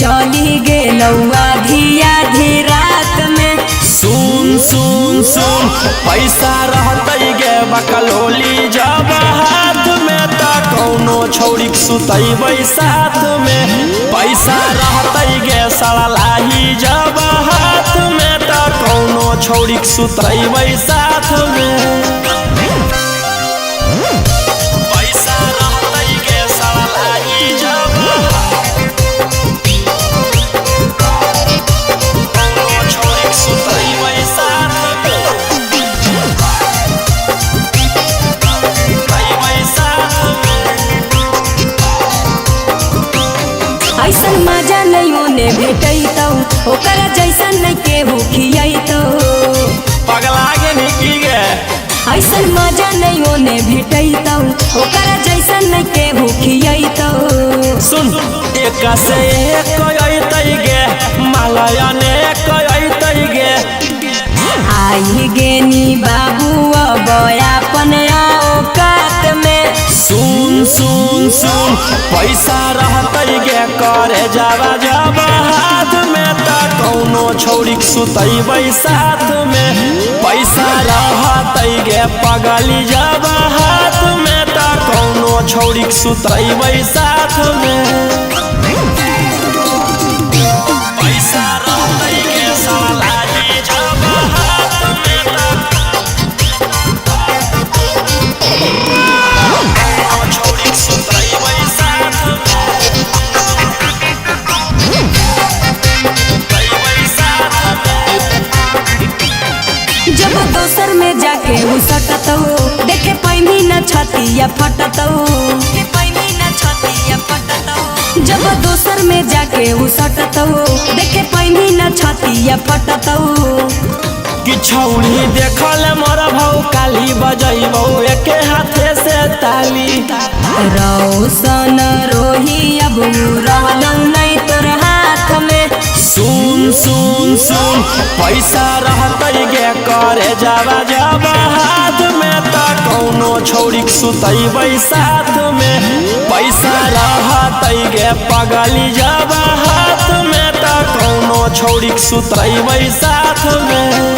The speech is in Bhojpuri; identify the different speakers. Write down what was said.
Speaker 1: चली गेलौआ धिया धी रात में।
Speaker 2: सुन सुन सुन पैसा रहते गे बकलोली जब हाथ में त कौनो छौड़ी सुतैबै साथ में। पैसा रहते गे सड़लाही जब हाथ में त कौनो छौड़ी सुतैबै साथ में।
Speaker 1: ऐसन मजा नहीं ओने भेटैतौ ओकरा जैसन नहीं केहू खियैतौ।
Speaker 2: पगला गे निकली गे
Speaker 1: ऐसन मजा नहीं ओने भेटैतौ ओकरा जैसन नहीं केहू खियैतौ।
Speaker 2: सुन एक से एक अइतै गे मालया ने अइतै गे।
Speaker 1: आई गेनी बाबू अब अपन औकात में।
Speaker 2: सुन सुन सुन पैसा रहते गे करे जावा जब हाथ में त कौनो छौड़ी सुतैबै साथ में। पैसा रहते गे पगली जब हाथ में त कौनो छौड़ी सुतैबै साथ में। पैसा रहते गे सड़लाही जब हाथ में त
Speaker 1: जब दोसर में जाके उ सटतौ देखे पैनी न छतिया फटतौ। जब दोसर में जाके उ सटतौ देखे पैनी न छतिया फटतौ।
Speaker 2: कि छौड़ी देखल मोर भौ काली बजैबौ एके हाथे से ताली।
Speaker 1: रौशन रोही अब रहलौ नहीं तोर हाथ में।
Speaker 2: सुन सुन सुन पैसा रहते गे करे जावा जब हाथ में त कौनो छौड़ी सुतैबै साथ में। पैसा रहते गे पगली जब हाथ में त कौनो छौड़ी सुतैबै साथ में।